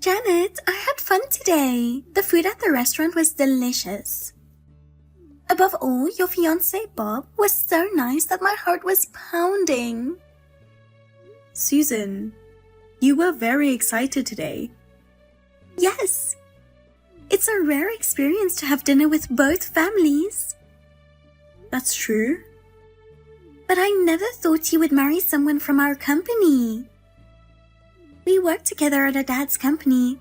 Janet, I had fun today. The food at the restaurant was delicious. Above all, your fiancé Bob was so nice that my heart was pounding. Susan, you were very excited today. Yes. It's a rare experience to have dinner with both families. That's true. But I never thought you would marry someone from our company. We work together at our dad's company,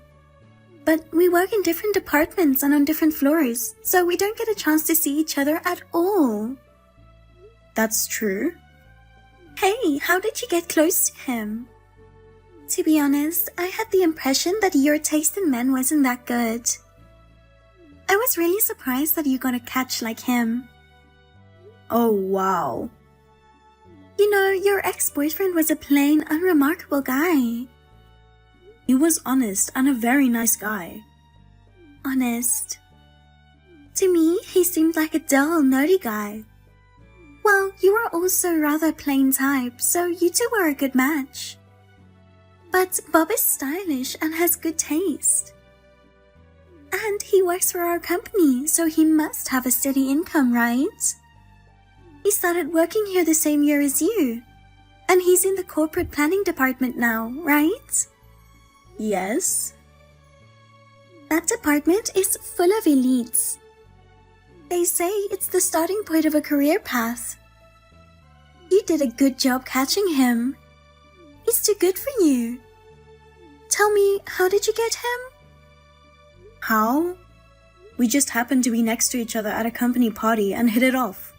but we work in different departments and on different floors, so we don't get a chance to see each other at all. That's true. Hey, how did you get close to him? To be honest, I had the impression that your taste in men wasn't that good. I was really surprised that you got a catch like him. Oh, wow. You know, your ex-boyfriend was a plain, unremarkable guy. He was honest and a very nice guy. Honest. To me, he seemed like a dull, nerdy guy. Well, you are also rather plain type, so you two were a good match. But Bob is stylish and has good taste. And he works for our company, so he must have a steady income, right? He started working here the same year as you. And he's in the corporate planning department now, right? Yes. That department is full of elites. They say it's the starting point of a career path. You did a good job catching him. He's too good for you. Tell me, how did you get him? How? We just happened to be next to each other at a company party and hit it off.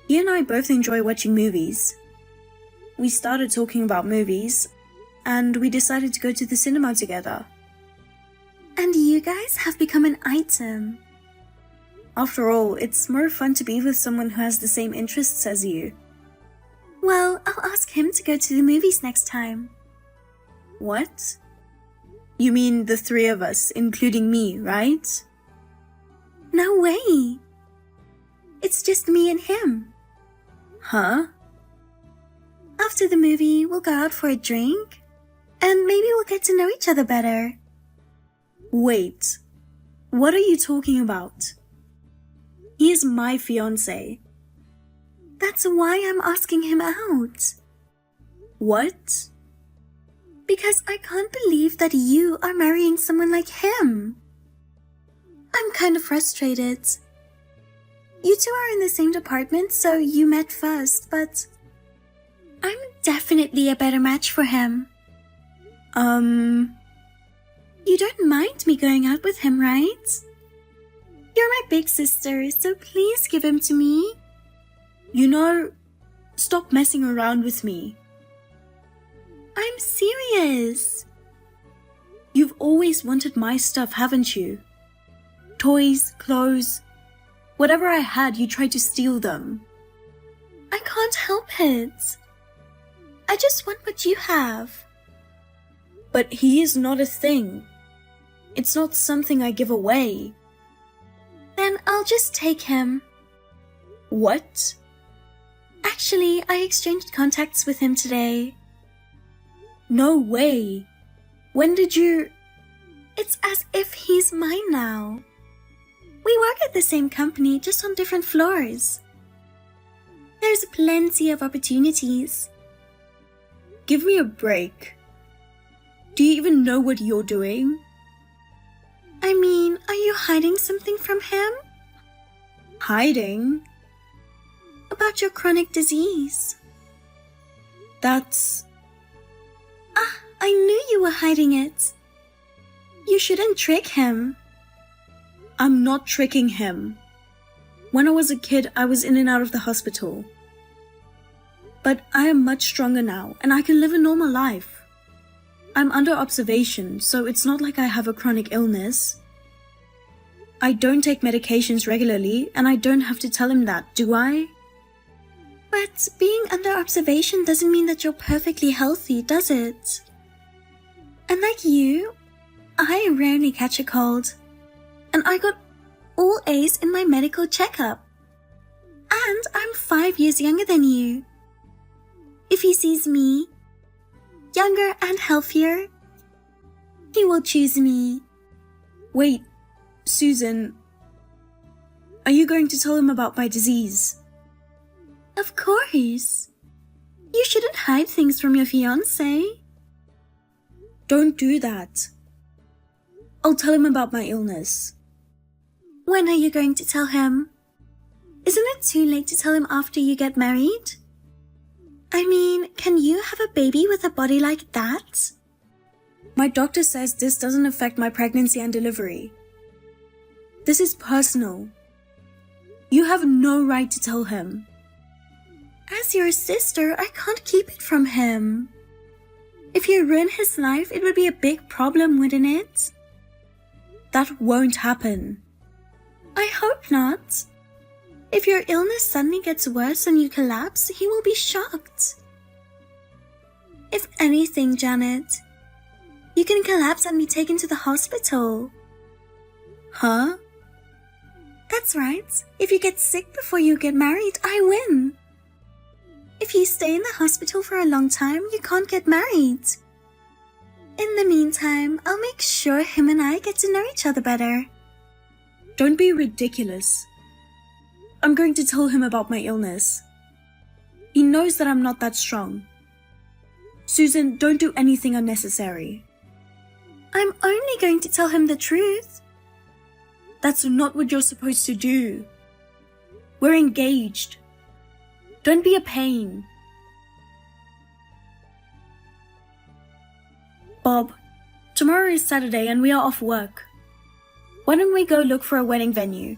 He and I both enjoy watching movies. We started talking about movies, and we decided to go to the cinema together. And you guys have become an item. After all, it's more fun to be with someone who has the same interests as you. Well, I'll ask him to go to the movies next time. What? You mean the three of us, including me, right? No way. It's just me and him. Huh? After the movie, we'll go out for a drink, and maybe we'll get to know each other better. Wait, what are you talking about? He is my fiancé. That's why I'm asking him out. What? Because I can't believe that you are marrying someone like him. I'm kind of frustrated. You two are in the same department, so you met first, but I'm definitely a better match for him. You don't mind me going out with him, right? You're my big sister, so please give him to me. You know, stop messing around with me. I'm serious. You've always wanted my stuff, haven't you? Toys, clothes, whatever I had, you tried to steal them. I can't help it. I just want what you have. But he is not a thing. It's not something I give away. Then I'll just take him. What? Actually, I exchanged contacts with him today. No way. When did you... It's as if he's mine now. We work at the same company, just on different floors. There's plenty of opportunities. Give me a break. Do you even know what you're doing? I mean, are you hiding something from him? Hiding? About your chronic disease. That's... I knew you were hiding it. You shouldn't trick him. I'm not tricking him. When I was a kid, I was in and out of the hospital. But I am much stronger now, and I can live a normal life. I'm under observation, so it's not like I have a chronic illness. I don't take medications regularly, and I don't have to tell him that, do I? But being under observation doesn't mean that you're perfectly healthy, does it? And like you, I rarely catch a cold. And I got all A's in my medical checkup. And I'm 5 years younger than you. If he sees me, younger and healthier, He will choose me. Wait, Susan, are you going to tell him about my disease? Of course. You shouldn't hide things from your fiancé. Don't do that. I'll tell him about my illness. When are you going to tell him? Isn't it too late to tell him after you get married? I mean, can you have a baby with a body like that? My doctor says this doesn't affect my pregnancy and delivery. This is personal. You have no right to tell him. As your sister, I can't keep it from him. If you ruin his life, it would be a big problem, wouldn't it? That won't happen. I hope not. If your illness suddenly gets worse and you collapse, he will be shocked. If anything, Janet, you can collapse and be taken to the hospital. Huh? That's right. If you get sick before you get married, I win. If you stay in the hospital for a long time, you can't get married. In the meantime, I'll make sure him and I get to know each other better. Don't be ridiculous. I'm going to tell him about my illness. He knows that I'm not that strong. Susan, don't do anything unnecessary. I'm only going to tell him the truth. That's not what you're supposed to do. We're engaged. Don't be a pain. Bob, tomorrow is Saturday and we are off work. Why don't we go look for a wedding venue?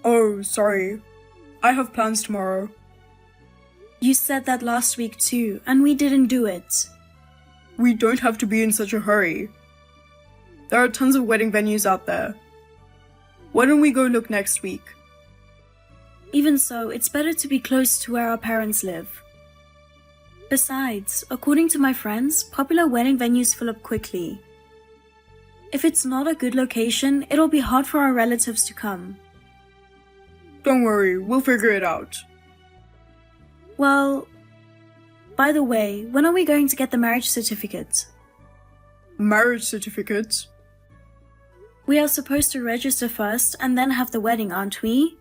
Oh, sorry. I have plans tomorrow. You said that last week too, and we didn't do it. We don't have to be in such a hurry. There are tons of wedding venues out there. Why don't we go look next week? Even so, it's better to be close to where our parents live. Besides, according to my friends, popular wedding venues fill up quickly. If it's not a good location, it'll be hard for our relatives to come. Don't worry, we'll figure it out. Well, by the way, when are we going to get the marriage certificate? Marriage certificate? We are supposed to register first and then have the wedding, aren't we?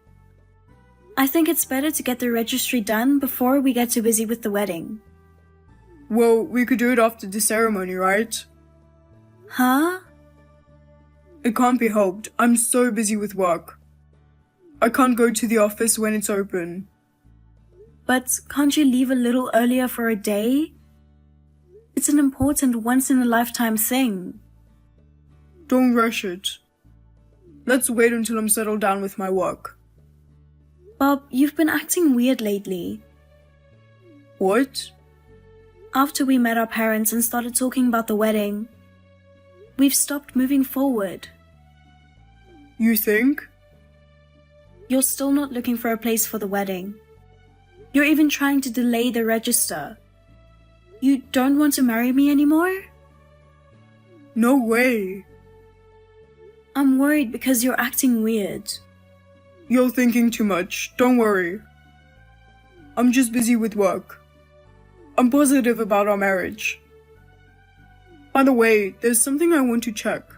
I think it's better to get the registry done before we get too busy with the wedding. Well, we could do it after the ceremony, right? Huh? It can't be helped. I'm so busy with work. I can't go to the office when it's open. But can't you leave a little earlier for a day? It's an important once-in-a-lifetime thing. Don't rush it. Let's wait until I'm settled down with my work. Bob, you've been acting weird lately. What? After we met our parents and started talking about the wedding, we've stopped moving forward. You think? You're still not looking for a place for the wedding. You're even trying to delay the register. You don't want to marry me anymore? No way. I'm worried because you're acting weird. You're thinking too much. Don't worry. I'm just busy with work. I'm positive about our marriage. By the way, there's something I want to check.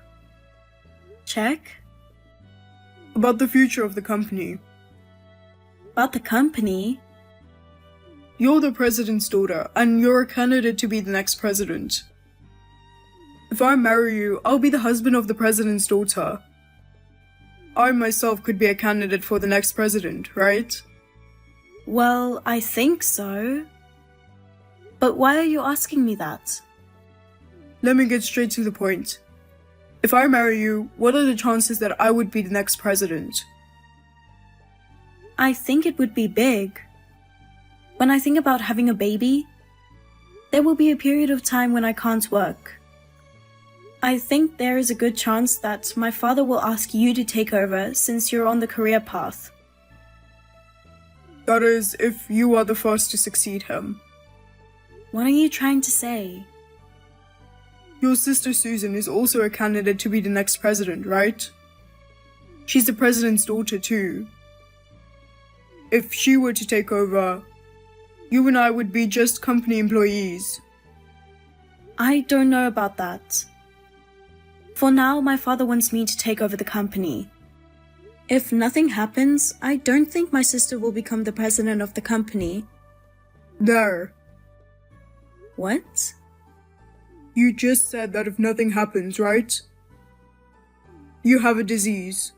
Check? About the future of the company. About the company? You're the president's daughter, and you're a candidate to be the next president. If I marry you, I'll be the husband of the president's daughter. I myself could be a candidate for the next president, right? Well, I think so. But why are you asking me that? Let me get straight to the point. If I marry you, what are the chances that I would be the next president? I think it would be big. When I think about having a baby, there will be a period of time when I can't work. I think there is a good chance that my father will ask you to take over since you're on the career path. That is, if you are the first to succeed him. What are you trying to say? Your sister Susan is also a candidate to be the next president, right? She's the president's daughter too. If she were to take over, you and I would be just company employees. I don't know about that. For now, my father wants me to take over the company. If nothing happens, I don't think my sister will become the president of the company. There. What? You just said that if nothing happens, right? You have a disease.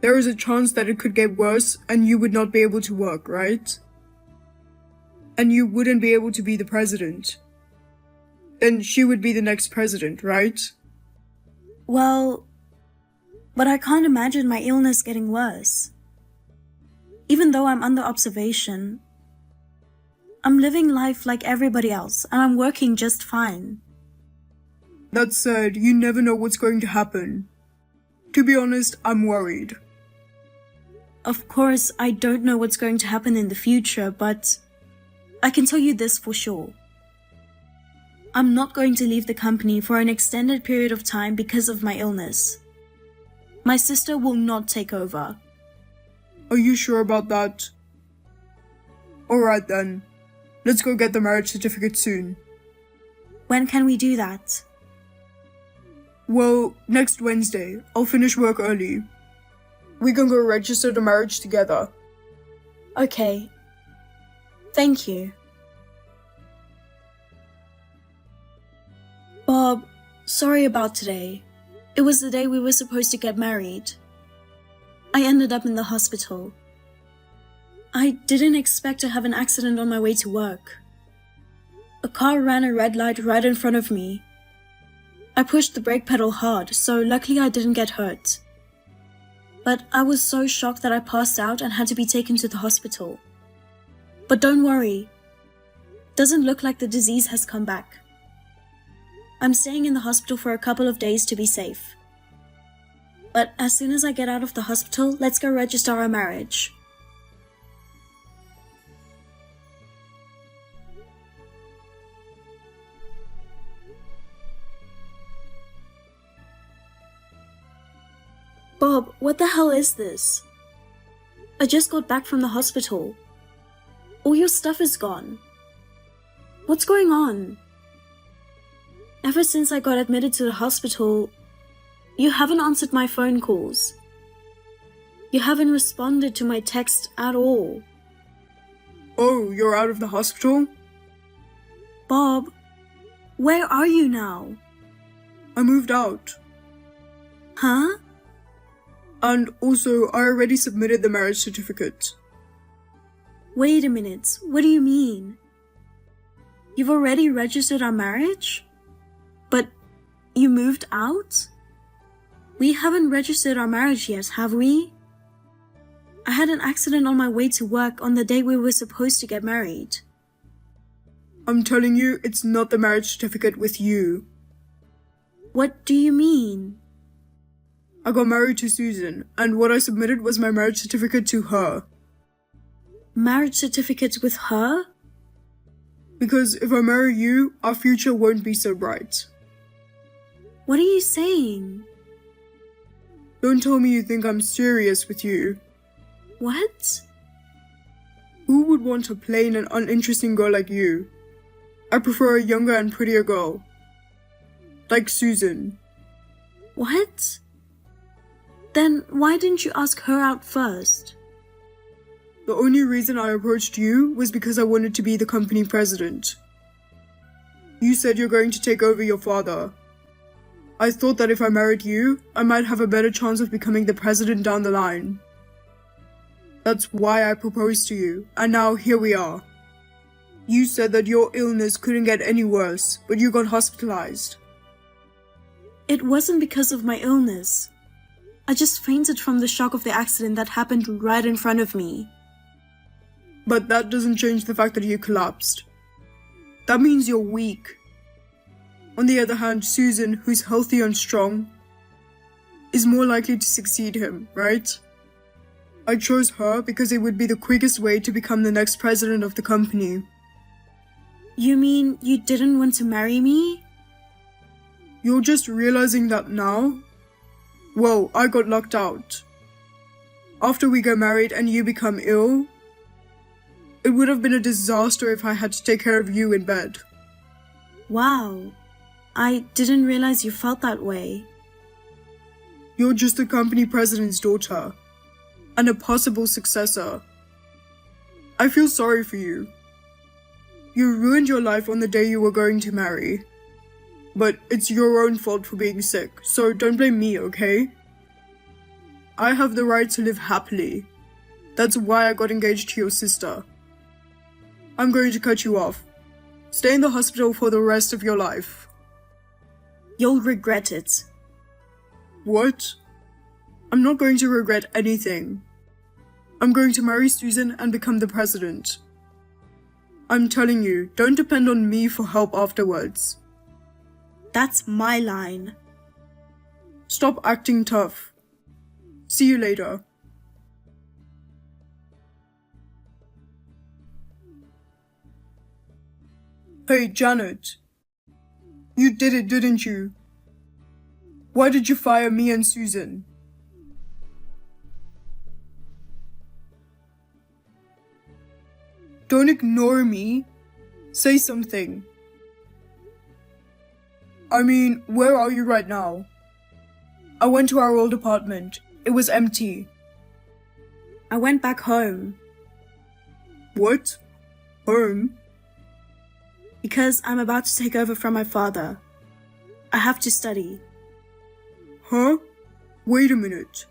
There is a chance that it could get worse and you would not be able to work, right? And you wouldn't be able to be the president. Then she would be the next president, right? Well, but I can't imagine my illness getting worse. Even though I'm under observation, I'm living life like everybody else and I'm working just fine. That said, you never know what's going to happen. To be honest, I'm worried. Of course, I don't know what's going to happen in the future, but I can tell you this for sure. I'm not going to leave the company for an extended period of time because of my illness. My sister will not take over. Are you sure about that? Alright then. Let's go get the marriage certificate soon. When can we do that? Well, next Wednesday. I'll finish work early. We can go register the marriage together. Okay. Thank you. Bob, sorry about today. It was the day we were supposed to get married. I ended up in the hospital. I didn't expect to have an accident on my way to work. A car ran a red light right in front of me. I pushed the brake pedal hard, so luckily I didn't get hurt. But I was so shocked that I passed out and had to be taken to the hospital. But don't worry. Doesn't look like the disease has come back. I'm staying in the hospital for a couple of days to be safe. But as soon as I get out of the hospital, let's go register our marriage. Bob, what the hell is this? I just got back from the hospital. All your stuff is gone. What's going on? Ever since I got admitted to the hospital, you haven't answered my phone calls. You haven't responded to my text at all. Oh, you're out of the hospital? Bob, where are you now? I moved out. Huh? And also, I already submitted the marriage certificate. Wait a minute, what do you mean? You've already registered our marriage? But you moved out? We haven't registered our marriage yet, have we? I had an accident on my way to work on the day we were supposed to get married. I'm telling you, it's not the marriage certificate with you. What do you mean? I got married to Susan, and what I submitted was my marriage certificate to her. Marriage certificate with her? Because if I marry you, our future won't be so bright. What are you saying? Don't tell me you think I'm serious with you. What? Who would want a plain and uninteresting girl like you? I prefer a younger and prettier girl. Like Susan. What? Then why didn't you ask her out first? The only reason I approached you was because I wanted to be the company president. You said you're going to take over your father. I thought that if I married you, I might have a better chance of becoming the president down the line. That's why I proposed to you, and now here we are. You said that your illness couldn't get any worse, but you got hospitalized. It wasn't because of my illness. I just fainted from the shock of the accident that happened right in front of me. But that doesn't change the fact that you collapsed. That means you're weak. On the other hand, Susan, who's healthy and strong, is more likely to succeed him, right? I chose her because it would be the quickest way to become the next president of the company. You mean you didn't want to marry me? You're just realizing that now? Well, I got locked out. After we got married and you become ill, it would have been a disaster if I had to take care of you in bed. Wow. I didn't realize you felt that way. You're just the company president's daughter. And a possible successor. I feel sorry for you. You ruined your life on the day you were going to marry. But it's your own fault for being sick, so don't blame me, okay? I have the right to live happily. That's why I got engaged to your sister. I'm going to cut you off. Stay in the hospital for the rest of your life. You'll regret it. What? I'm not going to regret anything. I'm going to marry Susan and become the president. I'm telling you, don't depend on me for help afterwards. That's my line. Stop acting tough. See you later. Hey, Janet. You did it, didn't you? Why did you fire me and Susan? Don't ignore me. Say something. I mean, where are you right now? I went to our old apartment. It was empty. I went back home. What? Home? Because I'm about to take over from my father. I have to study. Huh? Wait a minute.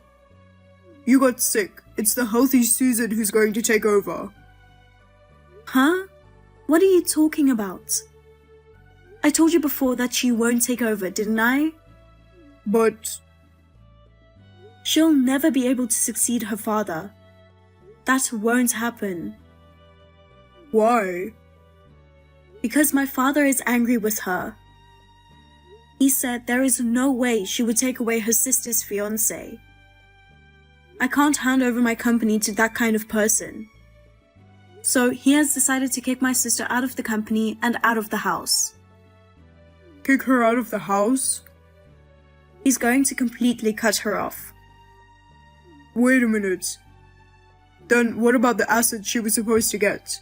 You got sick. It's the healthy Susan who's going to take over. Huh? What are you talking about? I told you before that she won't take over, didn't I? But... She'll never be able to succeed her father. That won't happen. Why? Because my father is angry with her. He said there is no way she would take away her sister's fiancé. I can't hand over my company to that kind of person. So he has decided to kick my sister out of the company and out of the house. Kick her out of the house? He's going to completely cut her off. Wait a minute. Then what about the assets she was supposed to get?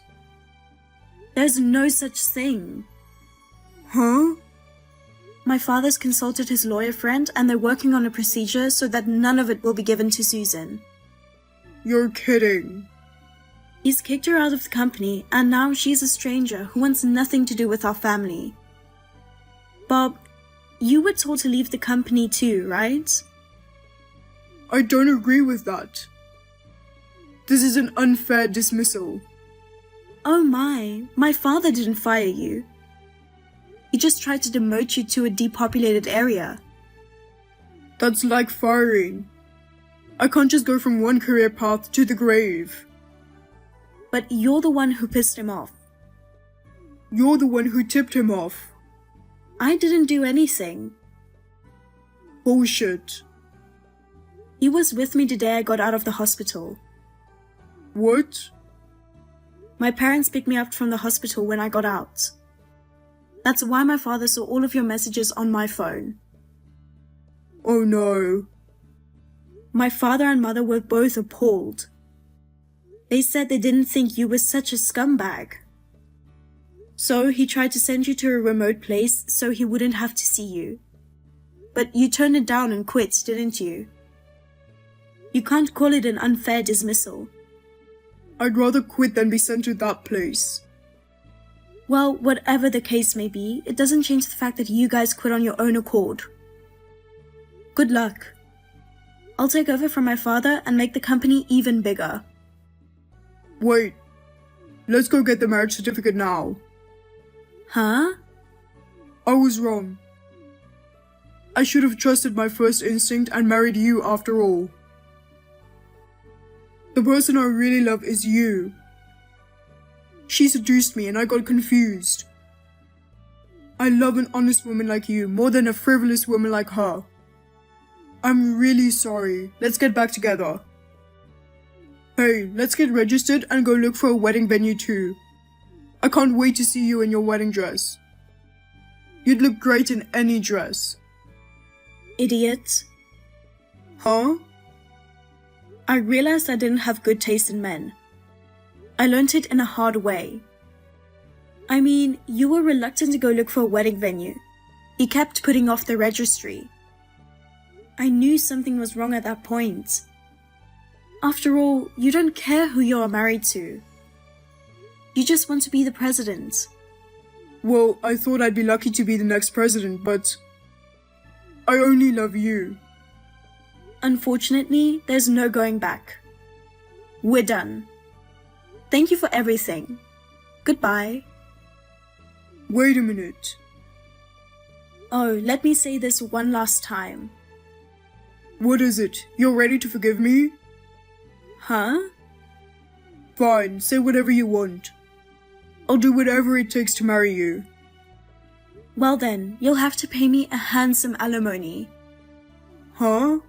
There's no such thing. Huh? My father's consulted his lawyer friend and they're working on a procedure so that none of it will be given to Susan. You're kidding. He's kicked her out of the company and now she's a stranger who wants nothing to do with our family. Bob, you were told to leave the company too, right? I don't agree with that. This is an unfair dismissal. Oh my father didn't fire you. He just tried to demote you to a depopulated area. That's like firing. I can't just go from one career path to the grave. But you're the one who pissed him off. You're the one who tipped him off. I didn't do anything. Bullshit. He was with me the day I got out of the hospital. What? My parents picked me up from the hospital when I got out. That's why my father saw all of your messages on my phone. Oh no. My father and mother were both appalled. They said they didn't think you were such a scumbag. So he tried to send you to a remote place so he wouldn't have to see you. But you turned it down and quit, didn't you? You can't call it an unfair dismissal. I'd rather quit than be sent to that place. Well, whatever the case may be, it doesn't change the fact that you guys quit on your own accord. Good luck. I'll take over from my father and make the company even bigger. Wait. Let's go get the marriage certificate now. Huh? I was wrong. I should have trusted my first instinct and married you after all. The person I really love is you. She seduced me and I got confused. I love an honest woman like you more than a frivolous woman like her. I'm really sorry. Let's get back together. Hey, let's get registered and go look for a wedding venue too. I can't wait to see you in your wedding dress. You'd look great in any dress. Idiot. Huh? I realized I didn't have good taste in men. I learned it in a hard way. I mean, you were reluctant to go look for a wedding venue. You kept putting off the registry. I knew something was wrong at that point. After all, you don't care who you are married to. You just want to be the president. Well, I thought I'd be lucky to be the next president, but I only love you. Unfortunately, there's no going back. We're done. Thank you for everything. Goodbye. Wait a minute. Oh, let me say this one last time. What is it? You're ready to forgive me? Huh? Fine, say whatever you want. I'll do whatever it takes to marry you. Well then, you'll have to pay me a handsome alimony. Huh?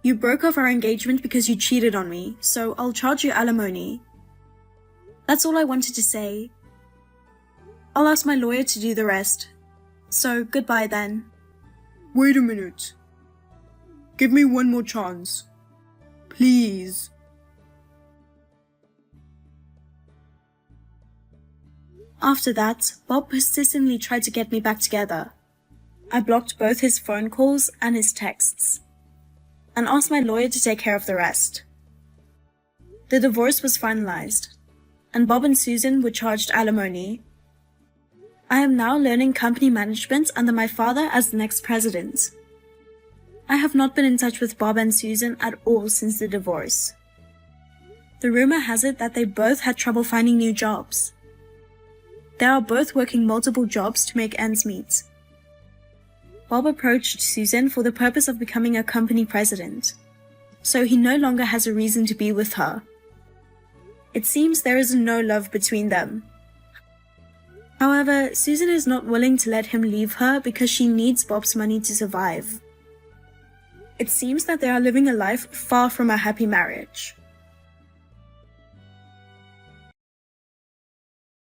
You broke off our engagement because you cheated on me, so I'll charge you alimony. That's all I wanted to say. I'll ask my lawyer to do the rest. So, goodbye then. Wait a minute. Give me one more chance. Please. After that, Bob persistently tried to get me back together. I blocked both his phone calls and his texts, and asked my lawyer to take care of the rest. The divorce was finalized, and Bob and Susan were charged alimony. I am now learning company management under my father as the next president. I have not been in touch with Bob and Susan at all since the divorce. The rumor has it that they both had trouble finding new jobs. They are both working multiple jobs to make ends meet. Bob approached Susan for the purpose of becoming a company president, so he no longer has a reason to be with her. It seems there is no love between them. However, Susan is not willing to let him leave her because she needs Bob's money to survive. It seems that they are living a life far from a happy marriage.